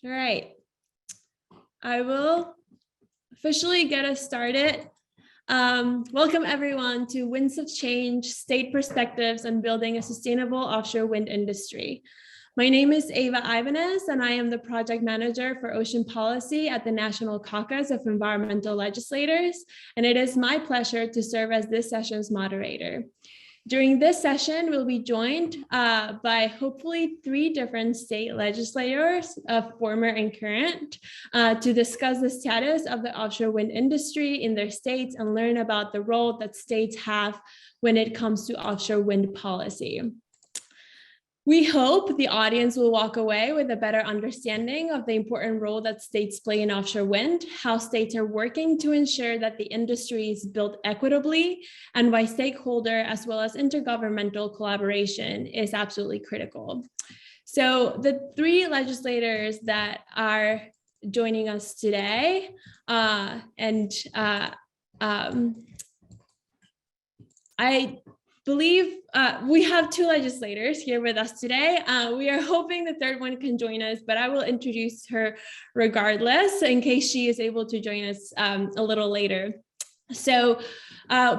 All right. I will officially get us started. Welcome everyone to Winds of Change, State Perspectives on Building a Sustainable Offshore Wind Industry. My name is Ava Ibanez, and I am the project manager for ocean policy at the National Caucus of Environmental Legislators, and it is my pleasure to serve as this session's moderator. During this session, we'll be joined by hopefully 3 different state legislators, former and current, to discuss the status of the offshore wind industry in their states and learn about the role that states have when it comes to offshore wind policy. We hope the audience will walk away with a better understanding of the important role that states play in offshore wind, how states are working to ensure that the industry is built equitably, and why stakeholder as well as intergovernmental collaboration is absolutely critical. So the 3 legislators that are joining us today, I believe we have 2 legislators here with us today. We are hoping the 3rd one can join us, but I will introduce her regardless in case she is able to join us a little later. So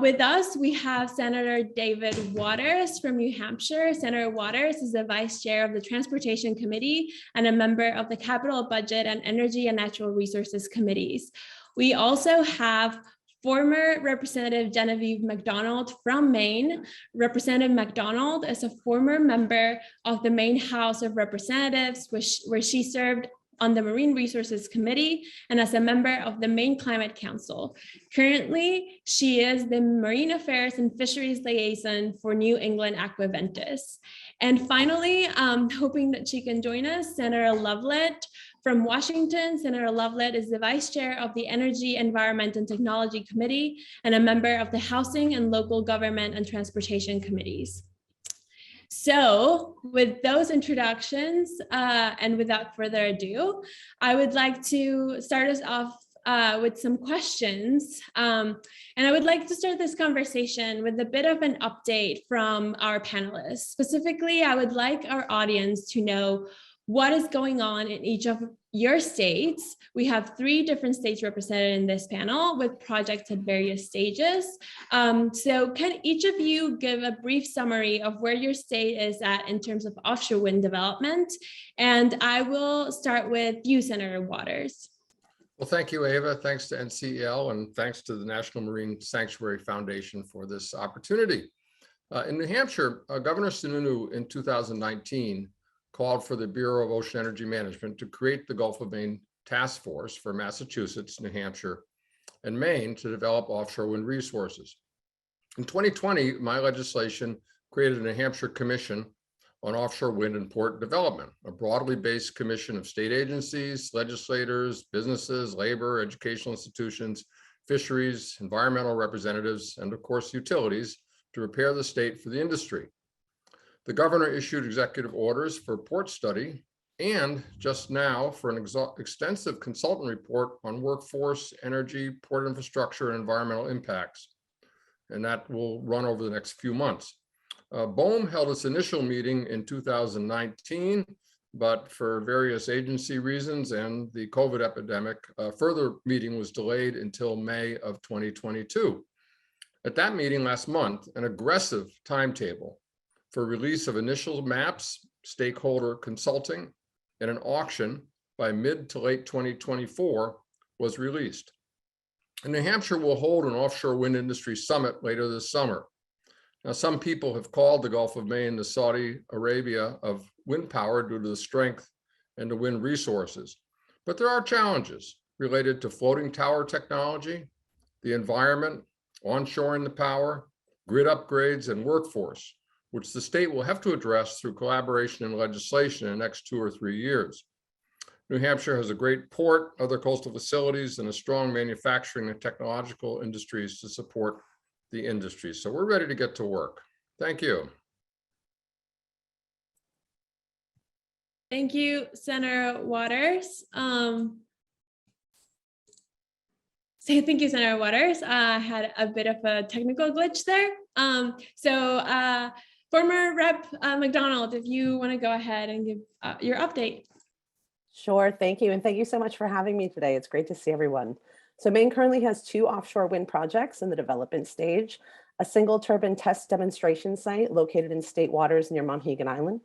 with us, we have Senator David Waters from New Hampshire. Senator Waters is the Vice Chair of the Transportation Committee and a member of the Capital Budget and Energy and Natural Resources Committees. We also have former Representative Genevieve McDonald from Maine. Representative McDonald is a former member of the Maine House of Representatives, where she served on the Marine Resources Committee and as a member of the Maine Climate Council. Currently, she is the Marine Affairs and Fisheries Liaison for New England Aquaventus. And finally, hoping that she can join us, Senator Loveland from Washington. Senator Loveland is the Vice Chair of the Energy, Environment, and Technology Committee and a member of the Housing and Local Government and Transportation Committees. So with those introductions and without further ado, I would like to start us off with some questions. And I would like to start this conversation with a bit of an update from our panelists. Specifically, I would like our audience to know what is going on in each of your states. We have 3 different states represented in this panel with projects at various stages. So can each of you give a brief summary of where your state is at in terms of offshore wind development? And I will start with you, Senator Waters. Well, thank you, Ava. Thanks to NCEL and thanks to the National Marine Sanctuary Foundation for this opportunity. In New Hampshire, Governor Sununu in 2019 called for the Bureau of Ocean Energy Management to create the Gulf of Maine Task Force for Massachusetts, New Hampshire, and Maine to develop offshore wind resources. In 2020, my legislation created a New Hampshire Commission on Offshore Wind and Port Development, a broadly based commission of state agencies, legislators, businesses, labor, educational institutions, fisheries, environmental representatives, and of course, utilities to prepare the state for the industry. The governor issued executive orders for port study and just now for an extensive consultant report on workforce, energy, port infrastructure, and environmental impacts. And that will run over the next few months. BOEM held its initial meeting in 2019, but for various agency reasons and the COVID epidemic, a further meeting was delayed until May of 2022. At that meeting last month, an aggressive timetable for release of initial maps, stakeholder consulting, and an auction by mid to late 2024 was released. And New Hampshire will hold an offshore wind industry summit later this summer. Now, some people have called the Gulf of Maine the Saudi Arabia of wind power due to the strength and the wind resources. But there are challenges related to floating tower technology, the environment, onshoring the power, grid upgrades, and workforce, which the state will have to address through collaboration and legislation in the next 2 or 3 years. New Hampshire has a great port, other coastal facilities, and a strong manufacturing and technological industries to support the industry. So we're ready to get to work. Thank you. Thank you, Senator Waters. Thank you, Senator Waters. I had a bit of a technical glitch there. Former Rep. McDonald, if you want to go ahead and give your update. Sure, thank you. And thank you so much for having me today. It's great to see everyone. So Maine currently has two offshore wind projects in the development stage, a single turbine test demonstration site located in state waters near Monhegan Island.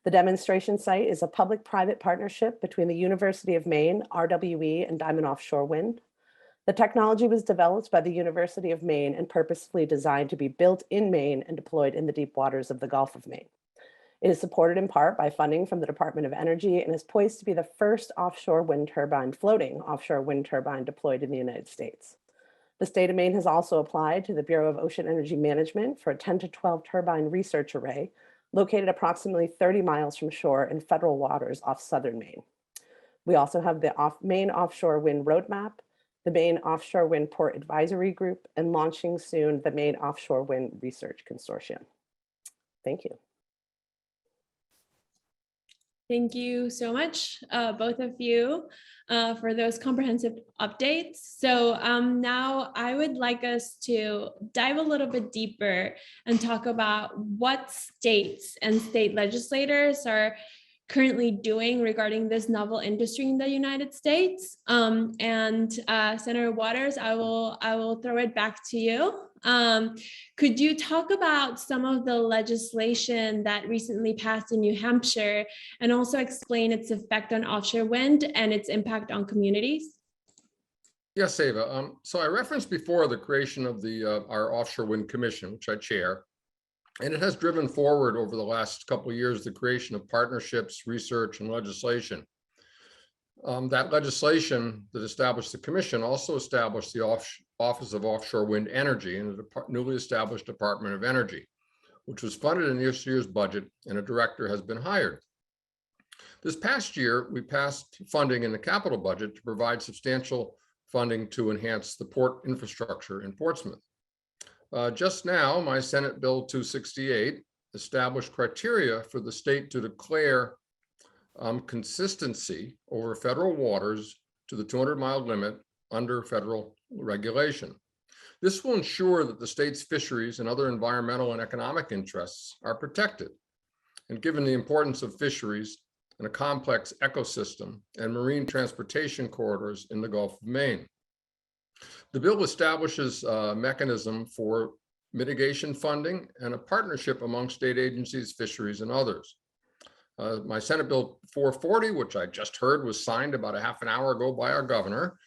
The demonstration site is a public-private partnership between the University of Maine, RWE, and Diamond Offshore Wind. The technology was developed by the University of Maine and purposefully designed to be built in Maine and deployed in the deep waters of the Gulf of Maine. It is supported in part by funding from the Department of Energy and is poised to be the first offshore wind turbine, floating offshore wind turbine deployed in the United States. The state of Maine has also applied to the Bureau of Ocean Energy Management for a 10 to 12 turbine research array located approximately 30 miles from shore in federal waters off southern Maine. We also have the Maine Offshore Wind Roadmap, the Maine Offshore Wind Port Advisory Group, and launching soon the Maine Offshore Wind Research Consortium. Thank you. Thank you so much, both of you, for those comprehensive updates. So now I would like us to dive a little bit deeper and talk about what states and state legislators are currently doing regarding this novel industry in the United States. Senator Waters, I will throw it back to you. Could you talk about some of the legislation that recently passed in New Hampshire and also explain its effect on offshore wind and its impact on communities? Yes, Ava. So I referenced before the creation of our Offshore Wind Commission, which I chair, and it has driven forward over the last couple of years the creation of partnerships, research, and legislation. That legislation that established the commission also established the Office of Offshore Wind Energy and the newly established Department of Energy, which was funded in this year's budget, and a director has been hired. This past year, we passed funding in the capital budget to provide substantial funding to enhance the port infrastructure in Portsmouth. Just now, my Senate Bill 268 established criteria for the state to declare consistency over federal waters to the 200-mile limit under federal regulation. This will ensure that the state's fisheries and other environmental and economic interests are protected. And given the importance of fisheries and a complex ecosystem and marine transportation corridors in the Gulf of Maine. The bill establishes a mechanism for mitigation funding and a partnership among state agencies, fisheries, and others. My Senate Bill 440, which I just heard was signed about a half an hour ago by our governor,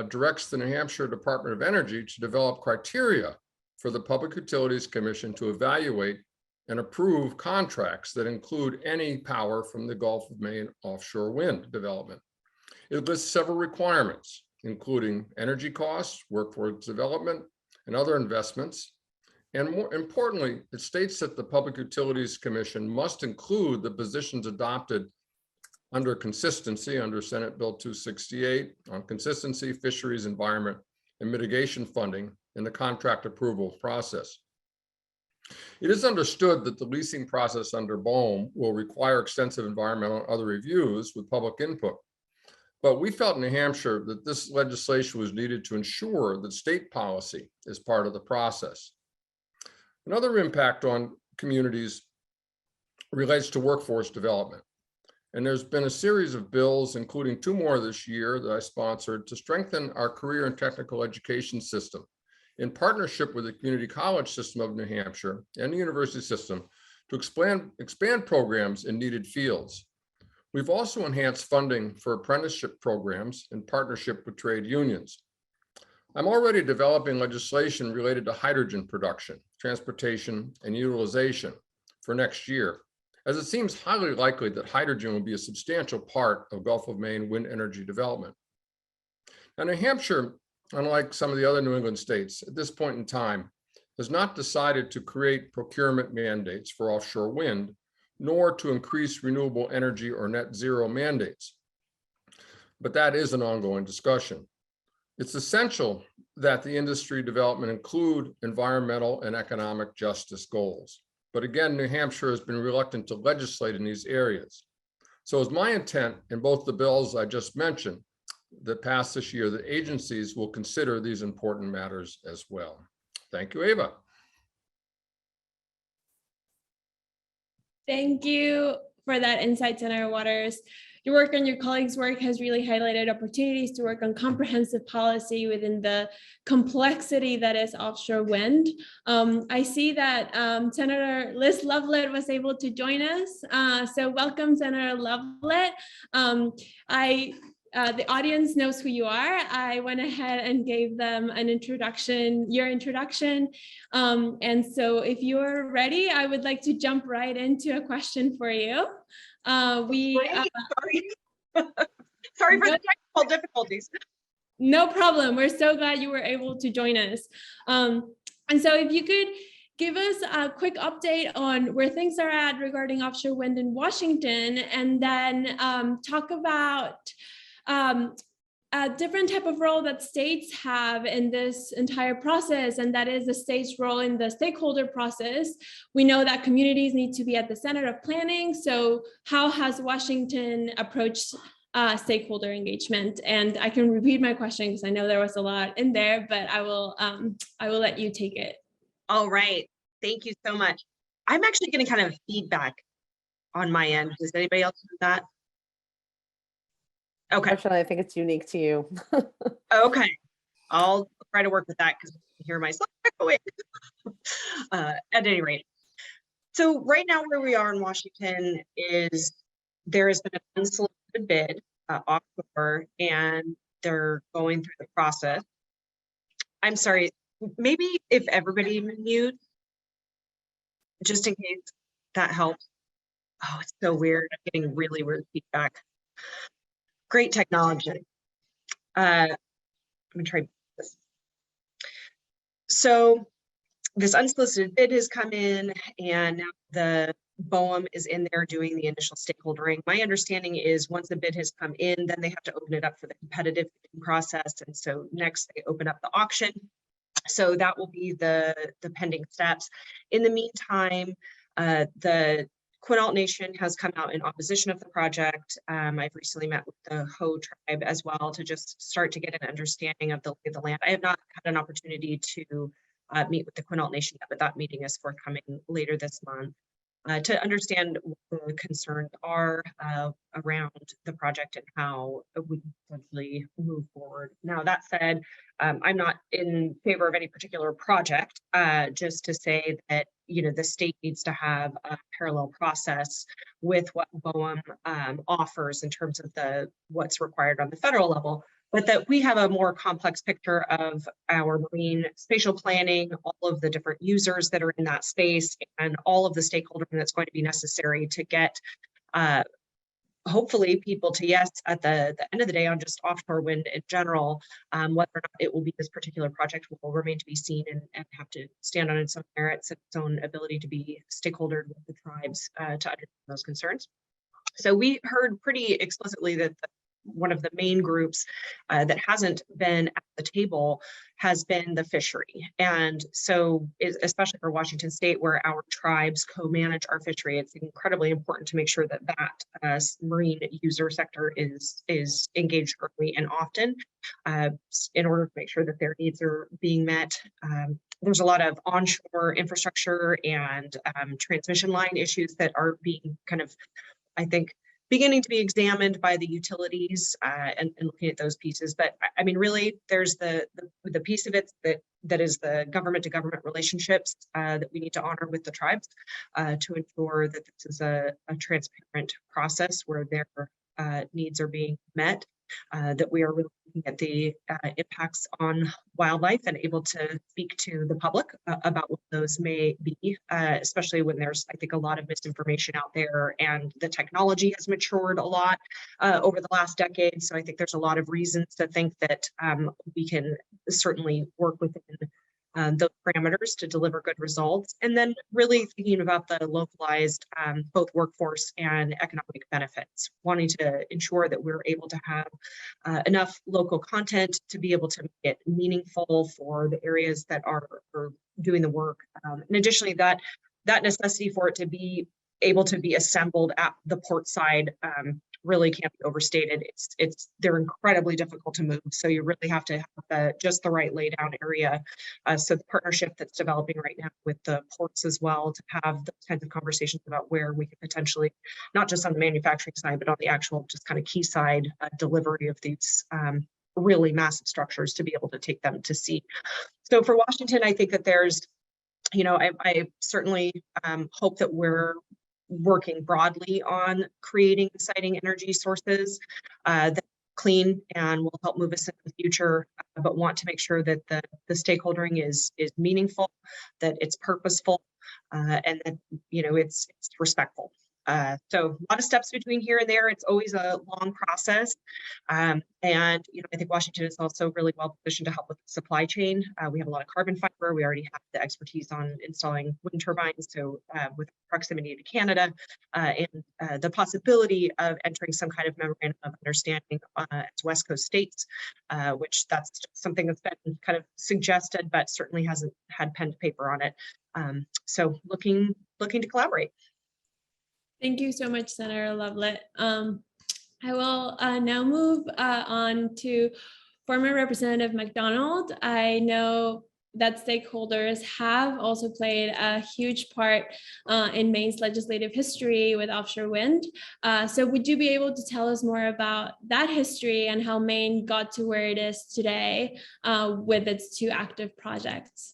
directs the New Hampshire Department of Energy to develop criteria for the Public Utilities Commission to evaluate and approve contracts that include any power from the Gulf of Maine offshore wind development. It lists several requirements, including energy costs, workforce development, and other investments. And more importantly, it states that the Public Utilities Commission must include the positions adopted under consistency under Senate Bill 268 on consistency, fisheries, environment, and mitigation funding in the contract approval process. It is understood that the leasing process under BOEM will require extensive environmental and other reviews with public input. But we felt in New Hampshire that this legislation was needed to ensure that state policy is part of the process. Another impact on communities relates to workforce development. And there's been a series of bills, including 2 more this year that I sponsored, to strengthen our career and technical education system in partnership with the community college system of New Hampshire and the university system to expand programs in needed fields. We've also enhanced funding for apprenticeship programs in partnership with trade unions. I'm already developing legislation related to hydrogen production, transportation, and utilization for next year, as it seems highly likely that hydrogen will be a substantial part of Gulf of Maine wind energy development. Now, New Hampshire, unlike some of the other New England states, at this point in time, has not decided to create procurement mandates for offshore wind, nor to increase renewable energy or net zero mandates. But that is an ongoing discussion. It's essential that the industry development include environmental and economic justice goals. But again, New Hampshire has been reluctant to legislate in these areas. So it's my intent in both the bills I just mentioned that passed this year that agencies will consider these important matters as well. Thank you, Ava. Thank you for that insight, Senator Waters. your work and your colleagues' work has really highlighted opportunities to work on comprehensive policy within the complexity that is offshore wind. I see that Senator Liz Lovelet was able to join us. So welcome, Senator Lovelet. The audience knows who you are. I went ahead and gave them an introduction, your introduction. And so if you're ready, I would like to jump right into a question for you. Sorry. Sorry for the technical difficulties. No problem. We're so glad you were able to join us. And so if you could give us a quick update on where things are at regarding offshore wind in Washington, and then talk about a different type of role that states have in this entire process, and that is the state's role in the stakeholder process. We know that communities need to be at the center of planning. So how has Washington approached stakeholder engagement? And I can repeat my question because I know there was a lot in there, but I will let you take it. All right. Thank you so much. I'm actually getting kind of feedback on my end. Does anybody else do that? Okay. Actually, I think it's unique to you. Okay. I'll try to work with that because I can hear myself away. At any rate. So right now where we are in Washington is there has been an unsolicited bid offshore, and they're going through the process. I'm sorry, maybe if everybody mute, just in case that helps. Oh, it's so weird. I'm getting really weird feedback. Great technology. Let me try this. So this unsolicited bid has come in, and now the BOEM is in there doing the initial stakeholdering. My understanding is once the bid has come in, then they have to open it up for the competitive bidding process. And so next they open up the auction. So that will be the pending steps. In the meantime, the Quinault Nation has come out in opposition of the project. I've recently met with the CHOW tribe as well to just start to get an understanding of the lay of the land. I have not had an opportunity to meet with the Quinault Nation yet, but that meeting is forthcoming later this month to understand what the concerns are around the project and how we can potentially move forward. Now, that said, I'm not in favor of any particular project, just to say that, you know, the state needs to have a parallel process with what BOEM offers in terms of what's required on the federal level, but that we have a more complex picture of our marine spatial planning, all of the different users that are in that space, and all of the stakeholders that's going to be necessary to get hopefully people to yes at the end of the day on just offshore wind in general. Whether or not it will be this particular project will remain to be seen and have to stand on its own merits and its own ability to be stakeholdered with the tribes to understand those concerns. So we heard pretty explicitly that one of the main groups that hasn't been at the table has been the fishery. And so especially for Washington State, where our tribes co-manage our fishery, it's incredibly important to make sure that that marine user sector is engaged early and often in order to make sure that their needs are being met. There's a lot of onshore infrastructure and transmission line issues that are being kind of, I think, beginning to be examined by the utilities and looking at those pieces. But I mean, really, there's the piece of it that is the government to government relationships that we need to honor with the tribes to ensure that this is a transparent process where their needs are being met, that we are really looking at the impacts on wildlife and able to speak to the public about what those may be, especially when there's, I think, a lot of misinformation out there and the technology has matured a lot over the last decade. So I think there's a lot of reasons to think that we can certainly work within those parameters to deliver good results. And then really thinking about the localized both workforce and economic benefits, wanting to ensure that we're able to have enough local content to be able to make it meaningful for the areas that are doing the work. And additionally, that necessity for it to be able to be assembled at the port side really can't be overstated. They're incredibly difficult to move. So you really have to have just the right laydown area. So the partnership that's developing right now with the ports as well, to have those kinds of conversations about where we could potentially, not just on the manufacturing side, but on the actual just kind of key side delivery of these really massive structures, to be able to take them to sea. So for Washington, I think that there's, I certainly hope that we're working broadly on creating exciting energy sources that are clean and will help move us in the future, but want to make sure that the stakeholdering is meaningful, that it's purposeful, and that it's respectful. So a lot of steps between here and there. It's always a long process. And, I think Washington is also really well positioned to help with the supply chain. We have a lot of carbon fiber. We already have the expertise on installing wind turbines. So with proximity to Canada and the possibility of entering some kind of memorandum of understanding as West Coast states, which that's something that's been kind of suggested, but certainly hasn't had pen to paper on it. So looking to collaborate. Thank you so much, Senator Lovelet. I will now move on to former Representative McDonald. I know that stakeholders have also played a huge part in Maine's legislative history with offshore wind. So would you be able to tell us more about that history and how Maine got to where it is today with its 2 active projects?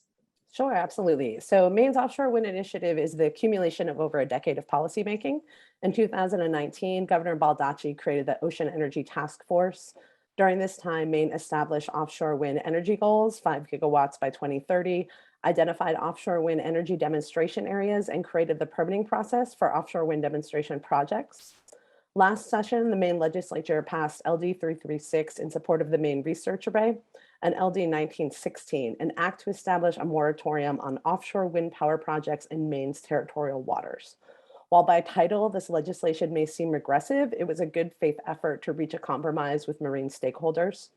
Sure, absolutely. So Maine's offshore wind initiative is the accumulation of over a decade of policymaking. In 2019, Governor Baldacci created the Ocean Energy Task Force. During this time, Maine established offshore wind energy goals, 5 gigawatts by 2030, identified offshore wind energy demonstration areas, and created the permitting process for offshore wind demonstration projects. Last session, the Maine legislature passed LD 336 in support of the Maine Research Array, and LD 1916, an act to establish a moratorium on offshore wind power projects in Maine's territorial waters. While by title, this legislation may seem regressive, it was a good faith effort to reach a compromise with marine stakeholders.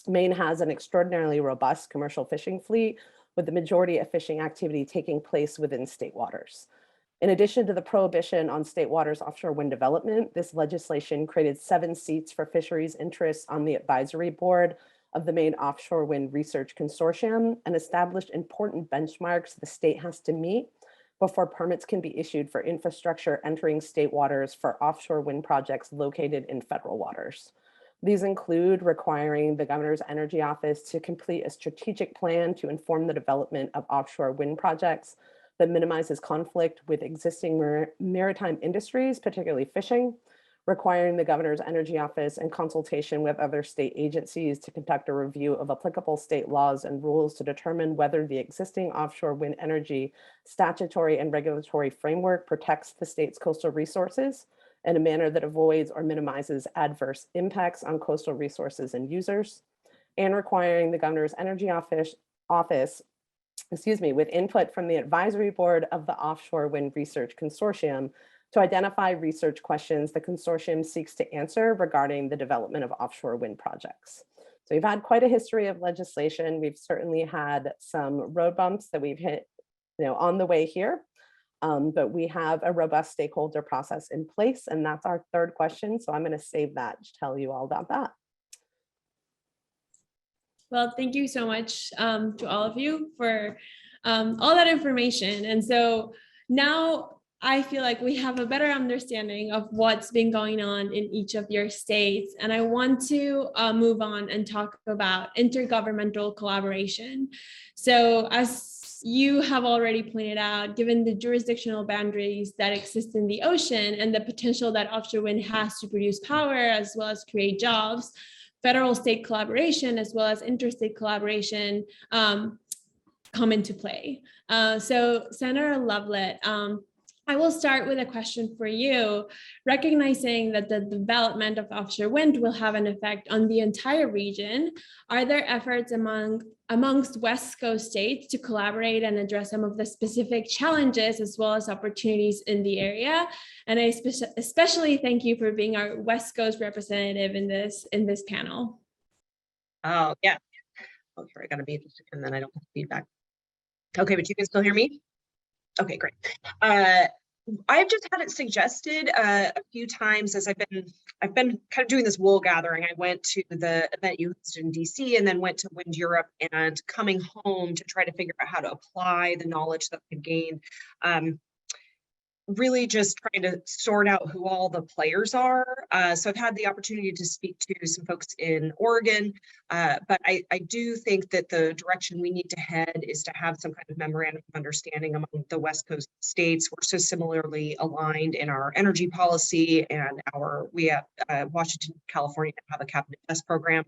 Maine has an extraordinarily robust commercial fishing fleet, with the majority of fishing activity taking place within state waters. In addition to the prohibition on state waters offshore wind development, this legislation created 7 seats for fisheries interests on the advisory board of the Maine Offshore Wind Research Consortium, and established important benchmarks the state has to meet before permits can be issued for infrastructure entering state waters for offshore wind projects located in federal waters. These include requiring the Governor's Energy Office to complete a strategic plan to inform the development of offshore wind projects that minimizes conflict with existing maritime industries, particularly fishing, requiring the Governor's Energy Office in consultation with other state agencies to conduct a review of applicable state laws and rules to determine whether the existing offshore wind energy statutory and regulatory framework protects the state's coastal resources in a manner that avoids or minimizes adverse impacts on coastal resources and users, and requiring the Governor's Energy Office, with input from the advisory board of the Offshore Wind Research Consortium, to identify research questions the consortium seeks to answer regarding the development of offshore wind projects. So we've had quite a history of legislation. We've certainly had some road bumps that we've hit, on the way here, but we have a robust stakeholder process in place, and that's our 3rd question. So I'm going to save that to tell you all about that. Well, thank you so much to all of you for all that information. And so now I feel like we have a better understanding of what's been going on in each of your states. And I want to move on and talk about intergovernmental collaboration. So as you have already pointed out, given the jurisdictional boundaries that exist in the ocean and the potential that offshore wind has to produce power as well as create jobs, federal state collaboration as well as interstate collaboration come into play. So Senator Lovelet, I will start with a question for you. Recognizing that the development of offshore wind will have an effect on the entire region, are there efforts amongst West Coast states to collaborate and address some of the specific challenges as well as opportunities in the area? And I especially thank you for being our West Coast representative in this panel. Oh, yeah. Oh, here, I gotta mute and then I don't have feedback. Okay, but you can still hear me? Okay, great. I've just had it suggested a few times as I've been kind of doing this wool gathering. I went to the event you hosted in DC and then went to Wind Europe, and coming home to try to figure out how to apply the knowledge that I've gained. Really just trying to sort out who all the players are. So I've had the opportunity to speak to some folks in Oregon, but I do think that the direction we need to head is to have some kind of memorandum of understanding among the West Coast states. We're so similarly aligned in our energy policy, and we have Washington, California have a cabinet test program.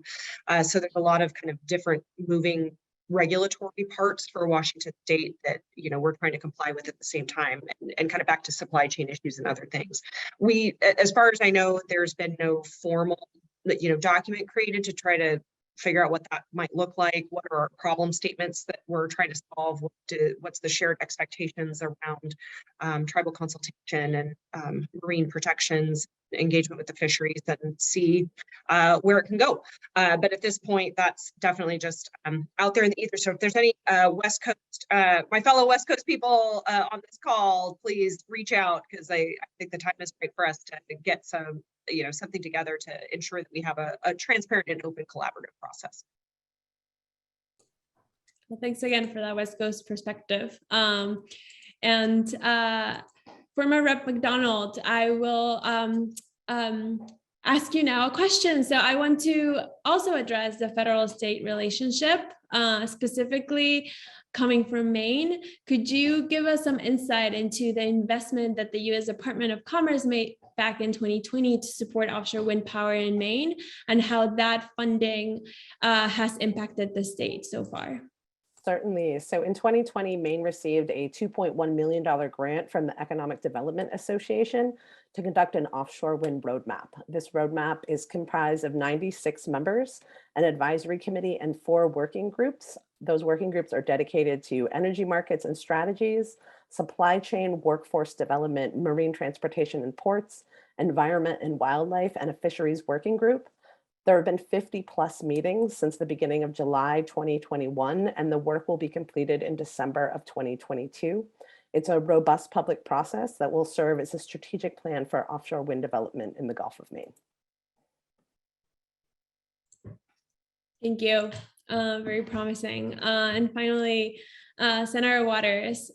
So there's a lot of kind of different moving regulatory parts for Washington State that we're trying to comply with at the same time, and kind of back to supply chain issues and other things. We, as far as I know, there's been no formal document created to try to figure out what that might look like. What are our problem statements that we're trying to solve? What's the shared expectations around tribal consultation and marine protections, engagement with the fisheries, and see where it can go. But at this point, that's definitely just out there in the ether. So if there's any West Coast, my fellow West Coast people on this call, please reach out, because I think the time is right for us to get some something together to ensure that we have a transparent and open collaborative process. Well, thanks again for that West Coast perspective. And former Rep. McDonald, I will ask you now a question. So I want to also address the federal-state relationship, specifically coming from Maine. Could you give us some insight into the investment that the U.S. Department of Commerce made back in 2020 to support offshore wind power in Maine, and how that funding has impacted the state so far? Certainly. So in 2020, Maine received a $2.1 million grant from the Economic Development Association to conduct an offshore wind roadmap. This roadmap is comprised of 96 members, an advisory committee, and 4 working groups. Those working groups are dedicated to energy markets and strategies, supply chain, workforce development, marine transportation and ports, environment and wildlife, and a fisheries working group. There have been 50+ meetings since the beginning of July 2021, and the work will be completed in December of 2022. It's a robust public process that will serve as a strategic plan for offshore wind development in the Gulf of Maine. Thank you. Very promising. And finally, Senator Waters,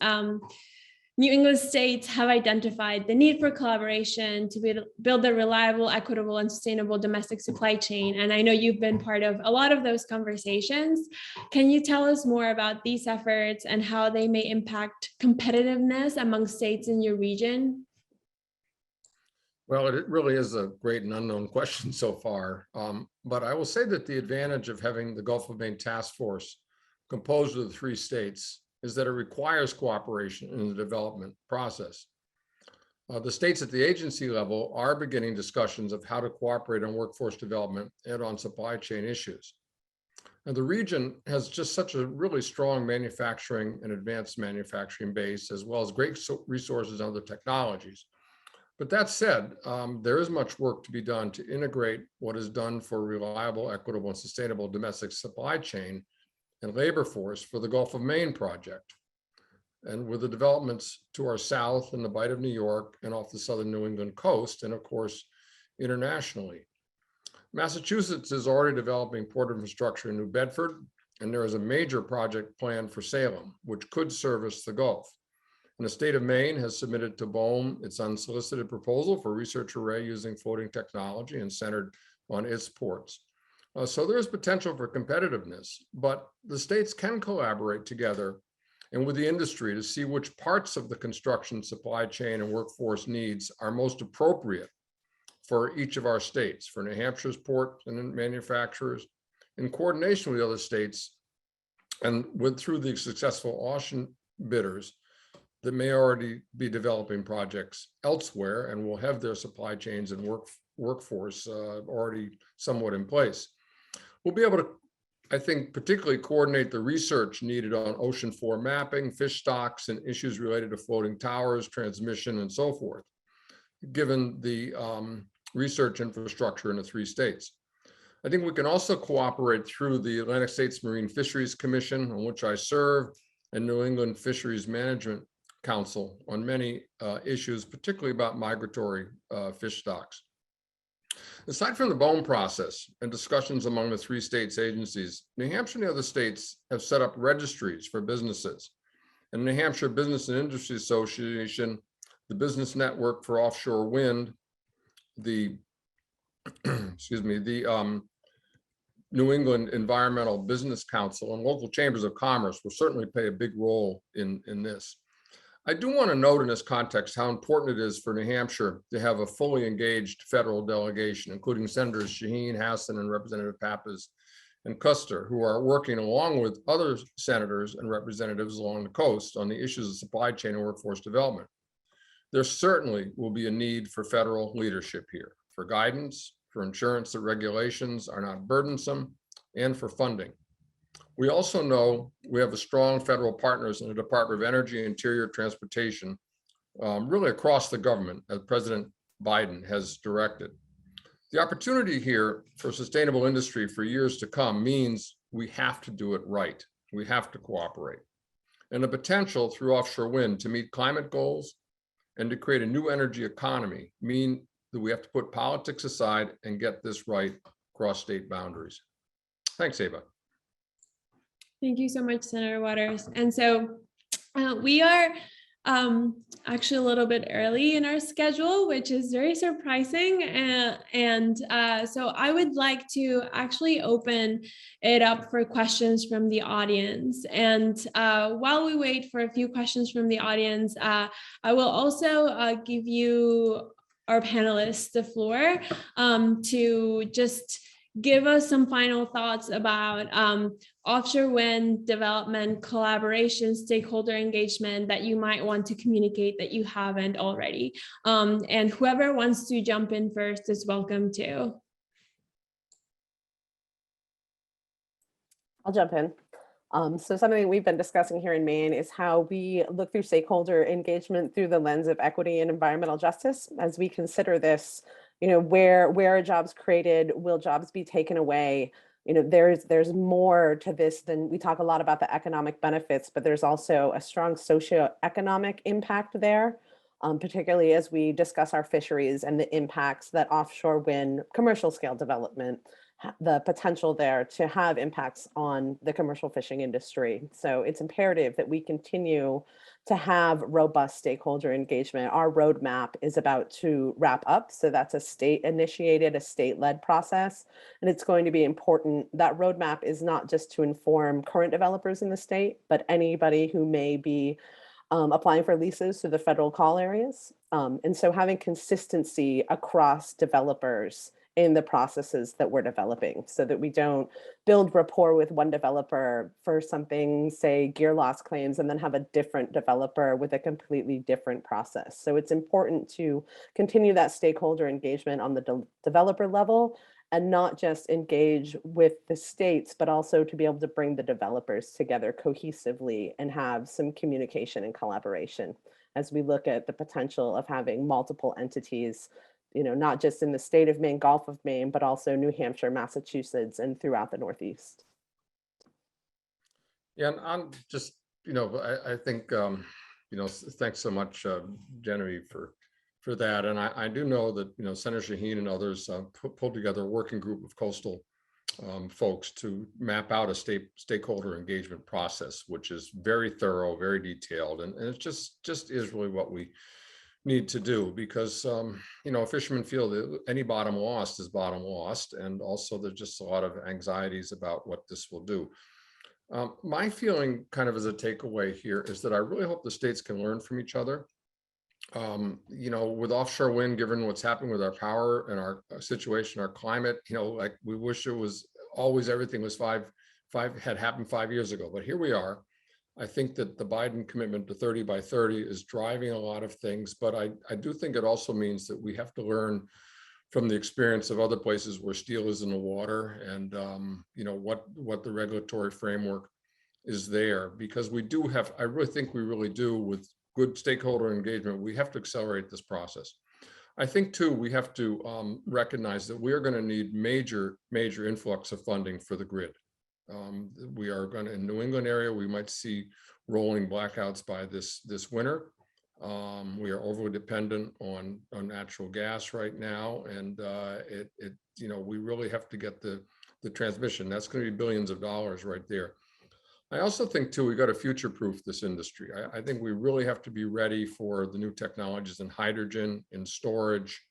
New England states have identified the need for collaboration to build a reliable, equitable, and sustainable domestic supply chain. And I know you've been part of a lot of those conversations. Can you tell us more about these efforts and how they may impact competitiveness among states in your region? Well, it really is a great and unknown question so far. But I will say that the advantage of having the Gulf of Maine Task Force composed of the 3 states is that it requires cooperation in the development process. The states at the agency level are beginning discussions of how to cooperate on workforce development and on supply chain issues. And the region has just such a really strong manufacturing and advanced manufacturing base, as well as great resources and other technologies. But that said, there is much work to be done to integrate what is done for reliable, equitable, and sustainable domestic supply chain and labor force for the Gulf of Maine project. And with the developments to our south in the Bight of New York and off the southern New England coast, and of course, internationally. Massachusetts is already developing port infrastructure in New Bedford, and there is a major project planned for Salem, which could service the Gulf. And the state of Maine has submitted to BOEM its unsolicited proposal for research array using floating technology and centered on its ports. So there's potential for competitiveness, but the states can collaborate together and with the industry to see which parts of the construction supply chain and workforce needs are most appropriate for each of our states, for New Hampshire's port and manufacturers, in coordination with the other states and through the successful auction bidders that may already be developing projects elsewhere and will have their supply chains and workforce already somewhat in place. We'll be able to, I think, particularly coordinate the research needed on ocean floor mapping, fish stocks, and issues related to floating towers, transmission, and so forth, given the research infrastructure in the 3 states. I think we can also cooperate through the Atlantic States Marine Fisheries Commission, on which I serve, and New England Fisheries Management Council on many issues, particularly about migratory fish stocks. Aside from the BOEM process and discussions among the 3 states agencies, New Hampshire and the other states have set up registries for businesses. And New Hampshire Business and Industry Association, the Business Network for Offshore Wind, the excuse me, the New England Environmental Business Council and local chambers of commerce will certainly play a big role in this. I do want to note in this context how important it is for New Hampshire to have a fully engaged federal delegation, including Senators Shaheen, Hassan, and Representative Pappas and Custer, who are working along with other senators and representatives along the coast on the issues of supply chain and workforce development. There certainly will be a need for federal leadership here, for guidance, for assurance that regulations are not burdensome, and for funding. We also know we have a strong federal partners in the Department of Energy, Interior, Transportation, really across the government, as President Biden has directed. The opportunity here for sustainable industry for years to come means we have to do it right. We have to cooperate. And the potential through offshore wind to meet climate goals and to create a new energy economy mean that we have to put politics aside and get this right across state boundaries. Thanks, Ava. Thank you so much, Senator Waters. And so we are actually a little bit early in our schedule, which is very surprising. So I would like to actually open it up for questions from the audience. And while we wait for a few questions from the audience, I will also give you, our panelists, the floor to just give us some final thoughts about offshore wind development, collaboration, stakeholder engagement that you might want to communicate that you haven't already. And whoever wants to jump in first is welcome to. I'll jump in. So something we've been discussing here in Maine is how we look through stakeholder engagement through the lens of equity and environmental justice as we consider this. Where are jobs created? Will jobs be taken away? There's more to this than we talk a lot about the economic benefits, but there's also a strong socioeconomic impact there, particularly as we discuss our fisheries and the impacts that offshore wind commercial scale development, the potential there to have impacts on the commercial fishing industry. So it's imperative that we continue to have robust stakeholder engagement. Our roadmap is about to wrap up. So that's a state initiated, a state-led process. And it's going to be important. That roadmap is not just to inform current developers in the state, but anybody who may be applying for leases to the federal call areas. And so having consistency across developers in the processes that we're developing so that we don't build rapport with one developer for something, say gear loss claims, and then have a different developer with a completely different process. So it's important to continue that stakeholder engagement on the developer level and not just engage with the states, but also to be able to bring the developers together cohesively and have some communication and collaboration as we look at the potential of having multiple entities, not just in the state of Maine, Gulf of Maine, but also New Hampshire, Massachusetts, and throughout the Northeast. Yeah, and I'm just, I think, thanks so much, Genevieve, for that. And I do know that, Senator Shaheen and others pulled together a working group of coastal folks to map out a stakeholder engagement process, which is very thorough, very detailed, and it just is really what we need to do, because fishermen feel that any bottom lost is bottom lost, and also there's just a lot of anxieties about what this will do. My feeling, kind of as a takeaway here, is that I really hope the states can learn from each other. With offshore wind, given what's happening with our power and our situation, our climate, like we wish it was always everything was had happened 5 years ago, but here we are. I think that the Biden commitment to 30 by 30 is driving a lot of things, but I do think it also means that we have to learn from the experience of other places where steel is in the water, and what the regulatory framework is there, because we do have, I really think we really do, with good stakeholder engagement, we have to accelerate this process. I think too, we have to recognize that we are going to need major influx of funding for the grid. We are going to, in New England area, we might see rolling blackouts by this winter. We are overly dependent on natural gas right now, and we really have to get the transmission. That's going to be billions of dollars right there. I also think too, we got to future-proof this industry. I think we really have to be ready for the new technologies in hydrogen, in storage,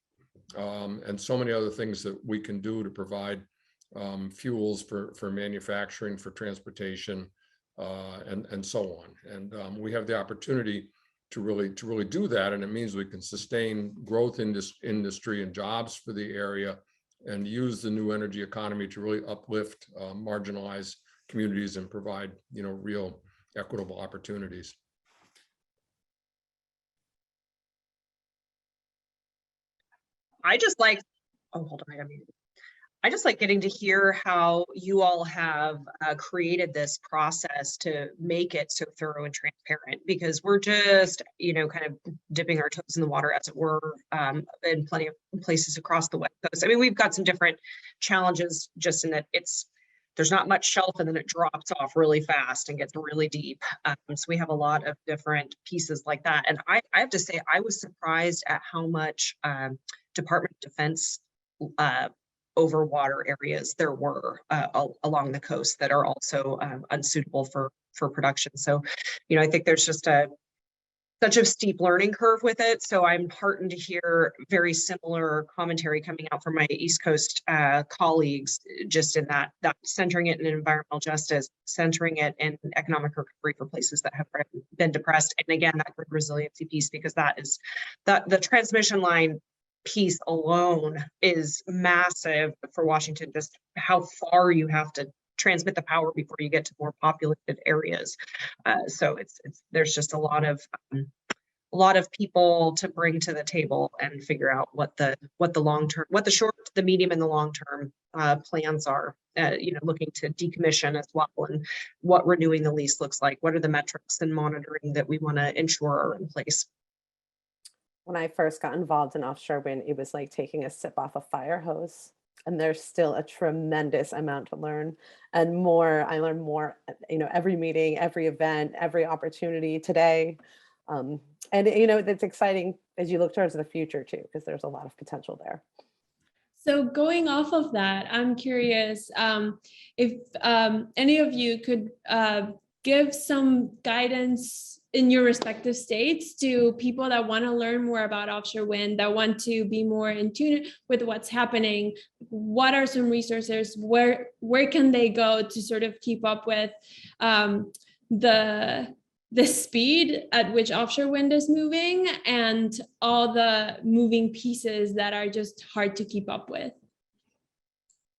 and so many other things that we can do to provide fuels for manufacturing, for transportation, and so on. And we have the opportunity to really do that, and it means we can sustain growth in this industry and jobs for the area, and use the new energy economy to really uplift marginalized communities and provide real equitable opportunities. I just like, oh, hold on, I just like getting to hear how you all have created this process to make it so thorough and transparent, because we're just, kind of dipping our toes in the water, as it were, in plenty of places across the West Coast. I mean, we've got some different challenges just in that there's not much shelf, and then it drops off really fast and gets really deep. So we have a lot of different pieces like that. And I have to say, I was surprised at how much Department of Defense over water areas there were along the coast that are also unsuitable for production. So, I think there's just such a steep learning curve with it. So I'm heartened to hear very similar commentary coming out from my East Coast colleagues, just in that centering it in environmental justice, centering it in economic recovery for places that have been depressed. And again, that grid resiliency piece, because that is the transmission line piece alone is massive for Washington, just how far you have to transmit the power before you get to more populated areas. So there's just a lot of people to bring to the table and figure out what the long term, what the short, the medium, and the long term plans are. Looking to decommission as well, and what renewing the lease looks like. What are the metrics and monitoring that we want to ensure are in place? When I first got involved in offshore wind, it was like taking a sip off a fire hose. And there's still a tremendous amount to learn, and more. I learn more, every meeting, every event, every opportunity today. And it's exciting as you look towards the future too, because there's a lot of potential there. So going off of that, I'm curious if any of you could give some guidance in your respective states to people that want to learn more about offshore wind, that want to be more in tune with what's happening. What are some resources? Where can they go to sort of keep up with the speed at which offshore wind is moving, and all the moving pieces that are just hard to keep up with?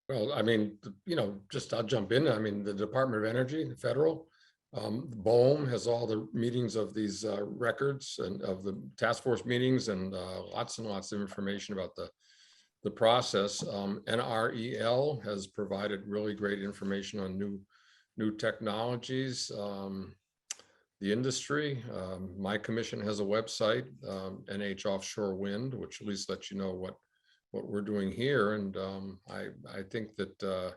Well, I mean, I'll jump in. I mean, the Department of Energy, the federal, BOEM has all the meetings of these records and of the task force meetings, and lots of information about the process. NREL has provided really great information on new technologies. The industry, my commission has a website, NH Offshore Wind, which at least lets you know what we're doing here. And I think that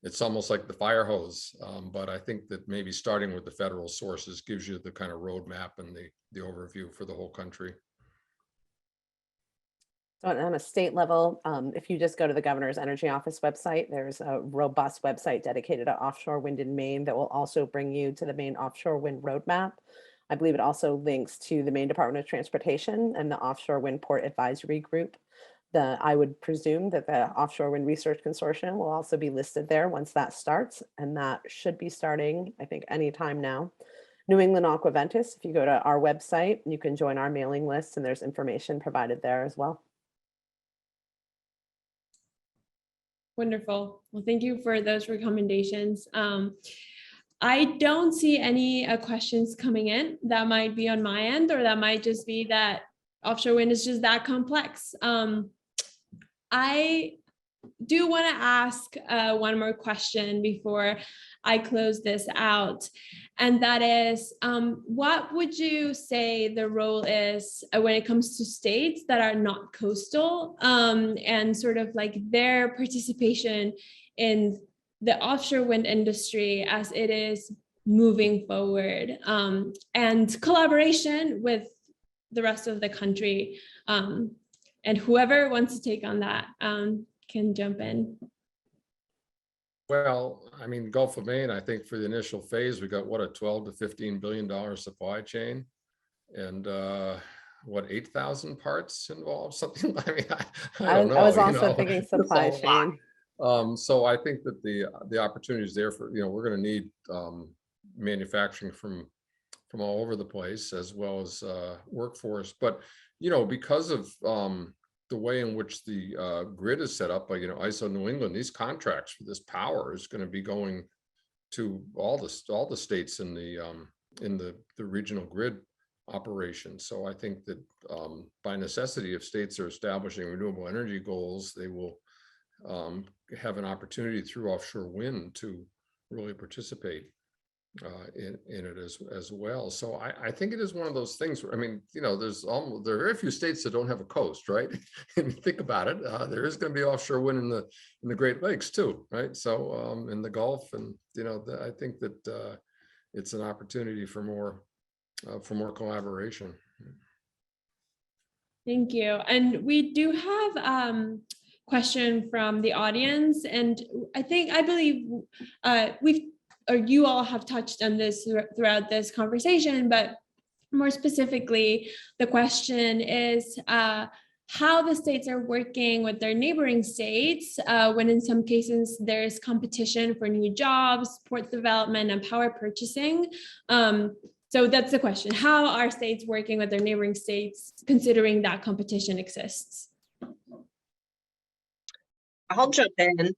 it's almost like the fire hose, but I think that maybe starting with the federal sources gives you the kind of roadmap and the overview for the whole country. So on a state level, if you just go to the governor's energy office website, there's a robust website dedicated to offshore wind in Maine that will also bring you to the Maine offshore wind roadmap. I believe it also links to the Maine Department of Transportation and the Offshore Wind Port Advisory Group. I would presume that the Offshore Wind Research Consortium will also be listed there once that starts, and that should be starting, I think, anytime now. New England Aqua Ventus, if you go to our website, you can join our mailing list, and there's information provided there as well. Wonderful. Well, thank you for those recommendations. I don't see any questions coming in. That might be on my end, or that might just be that offshore wind is just that complex. I do want to ask one more question before I close this out. And that is, what would you say the role is when it comes to states that are not coastal, and sort of like their participation in the offshore wind industry as it is moving forward, and collaboration with the rest of the country. And whoever wants to take on that can jump in. Well, I mean, Gulf of Maine, I think for the initial phase, we got what, a $12 to $15 billion supply chain, and what, 8,000 parts involved, something. I mean, I don't know. I was you also know, thinking it's a supply lot. chain. So I think that the opportunity is there for, we're going to need manufacturing from all over the place, as well as workforce. But, because of the way in which the grid is set up by, ISO New England, these contracts for this power is going to be going to all the states in the regional grid operation. So I think that by necessity, if states are establishing renewable energy goals, they will have an opportunity through offshore wind to really participate in it as well. So I think it is one of those things where, I mean, there are very few states that don't have a coast, right? And you think about it, there is going to be offshore wind in the Great Lakes too, right? So in the Gulf, and I think that it's an opportunity for more collaboration. Thank you. And we do have question from the audience, and I believe you all have touched on this throughout this conversation, but more specifically, the question is how the states are working with their neighboring states when in some cases there's competition for new jobs, port development, and power purchasing. So that's the question. How are states working with their neighboring states, considering that competition exists? I'll jump in.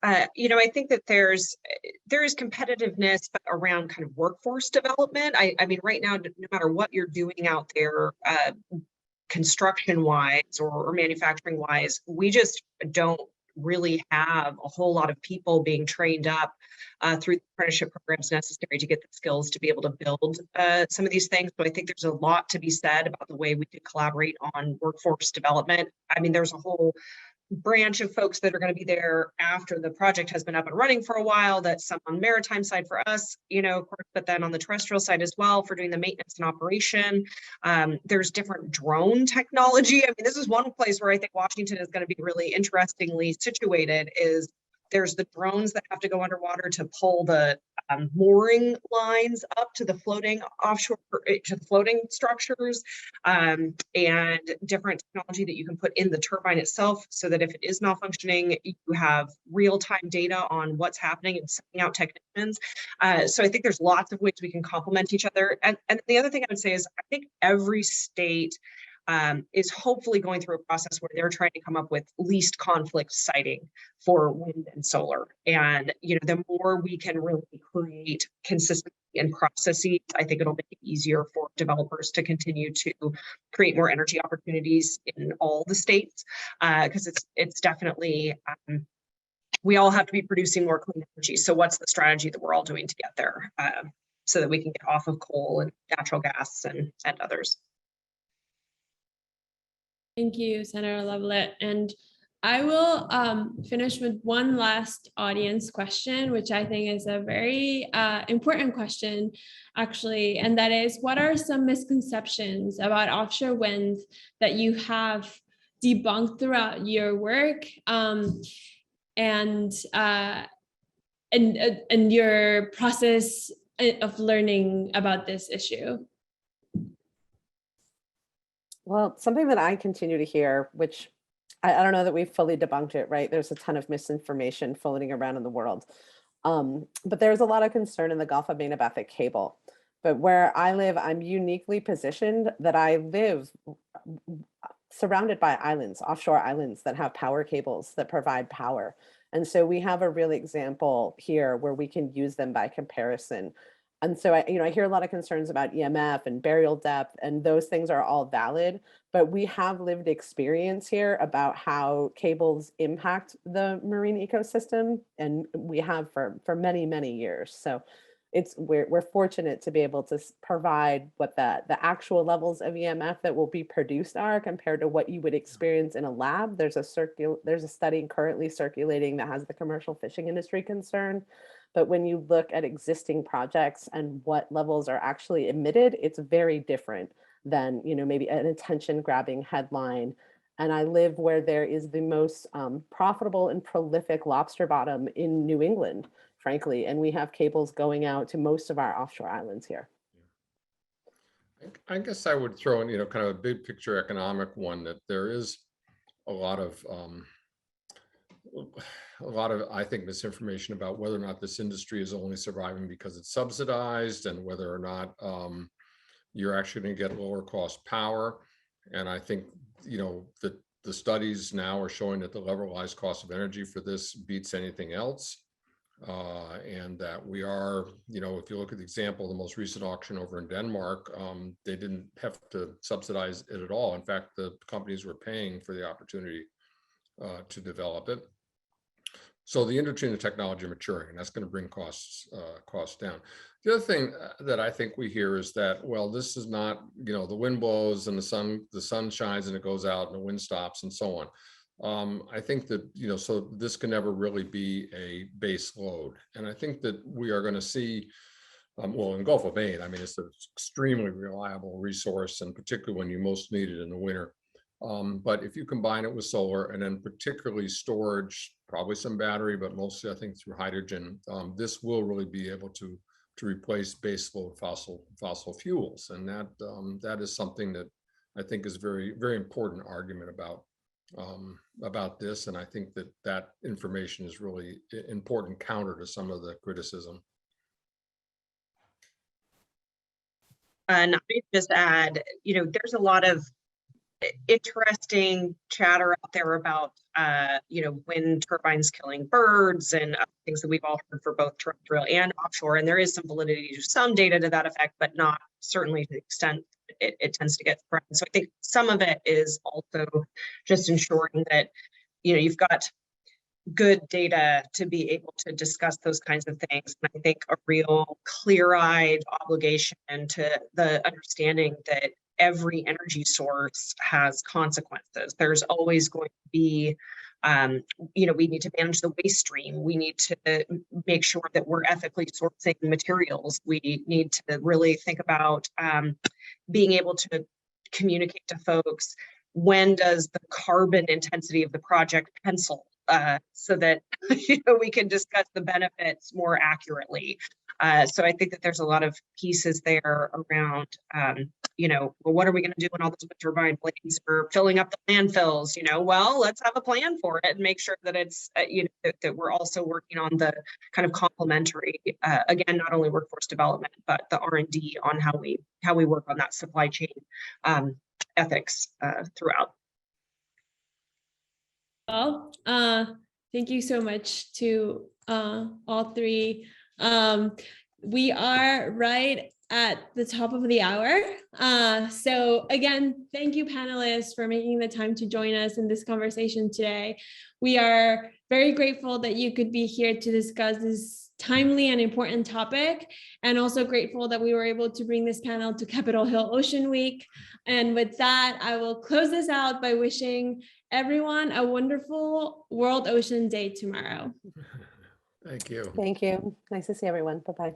I think that there is competitiveness around kind of workforce development. I mean, right now, no matter what you're doing out there, construction wise or manufacturing wise, we just don't really have a whole lot of people being trained up through the apprenticeship programs necessary to get the skills to be able to build some of these things. So I think there's a lot to be said about the way we could collaborate on workforce development. I mean, there's a whole branch of folks that are going to be there after the project has been up and running for a while. That's some on maritime side for us, of course, but then on the terrestrial side as well for doing the maintenance and operation. There's different drone technology. I mean, this is one place where I think Washington is going to be really interestingly situated. Is there's the drones that have to go underwater to pull the mooring lines up to the floating offshore, to the floating structures, and different technology that you can put in the turbine itself, so that if it is malfunctioning, you have real-time data on what's happening and sending out technicians. So I think there's lots of ways we can complement each other. And the other thing I would say is I think every state is hopefully going through a process where they're trying to come up with least conflict siting for wind and solar. And, the more we can really create consistency in processes, I think it'll make it easier for developers to continue to create more energy opportunities in all the states, because it's definitely, we all have to be producing more clean energy. So what's the strategy that we're all doing to get there, so that we can get off of coal and natural gas and others? Thank you, Senator Lovelett. And I will finish with one last audience question, which I think is a very important question, actually. And that is, what are some misconceptions about offshore wind that you have debunked throughout your work and your process of learning about this issue? Well, something that I continue to hear, which I don't know that we've fully debunked it, right? There's a ton of misinformation floating around in the world. But there's a lot of concern in the Gulf of Maine about the cable. But where I live, I'm uniquely positioned that I live surrounded by islands, offshore islands that have power cables that provide power. And so we have a real example here where we can use them by comparison. And so I hear a lot of concerns about EMF and burial depth, and those things are all valid, but we have lived experience here about how cables impact the marine ecosystem, and we have for many, many years. So we're fortunate to be able to provide what the actual levels of EMF that will be produced are compared to what you would experience in a lab. There's a study currently circulating that has the commercial fishing industry concerned. But when you look at existing projects and what levels are actually emitted, it's very different than, maybe an attention grabbing headline. And I live where there is the most profitable and prolific lobster bottom in New England, frankly. And we have cables going out to most of our offshore islands here. I guess I would throw in, kind of a big picture economic one, that there is a lot of, I think, misinformation about whether or not this industry is only surviving because it's subsidized, and whether or not you're actually going to get lower cost power. And I think, that the studies now are showing that the levelized cost of energy for this beats anything else. And that we are, if you look at the example, the most recent auction over in Denmark, they didn't have to subsidize it at all. In fact, the companies were paying for the opportunity to develop it. So the industry and the technology are maturing, and that's going to bring costs down. The other thing that I think we hear is that, well, this is not, the wind blows and the sun shines and it goes out and the wind stops and so on. I think that, so this can never really be a base load. And I think that we are going to see, well, in Gulf of Maine, I mean, it's an extremely reliable resource, and particularly when you most need it in the winter. But if you combine it with solar, and then particularly storage, probably some battery, but mostly I think through hydrogen, this will really be able to replace baseload fossil fuels. And that is something that I think is very, very important argument about this. And I think that information is really important counter to some of the criticism. And I just add, there's a lot of interesting chatter out there about, wind turbines killing birds and things that we've all heard for both terrestrial and offshore. And there is some validity to some data to that effect, but not certainly to the extent it tends to get spread. So I think some of it is also just ensuring that, you've got good data to be able to discuss those kinds of things. And I think a real clear-eyed obligation to the understanding that every energy source has consequences. There's always going to be, we need to manage the waste stream. We need to make sure that we're ethically sourcing materials. We need to really think about being able to communicate to folks, when does the carbon intensity of the project pencil, so that we can discuss the benefits more accurately. So I think that there's a lot of pieces there around, well, what are we going to do when all those turbine blades are filling up the landfills? Well, let's have a plan for it and make sure that it's, that we're also working on the kind of complementary, again, not only workforce development, but the R&D on how we work on that supply chain ethics throughout. Well, thank you so much to all three. We are right at the top of the hour. So again, thank you, panelists, for making the time to join us in this conversation today. We are very grateful that you could be here to discuss this timely and important topic, and also grateful that we were able to bring this panel to Capitol Hill Ocean Week. And with that, I will close this out by wishing everyone a wonderful World Ocean Day tomorrow. Thank you. Thank you. Nice to see everyone. Bye-bye.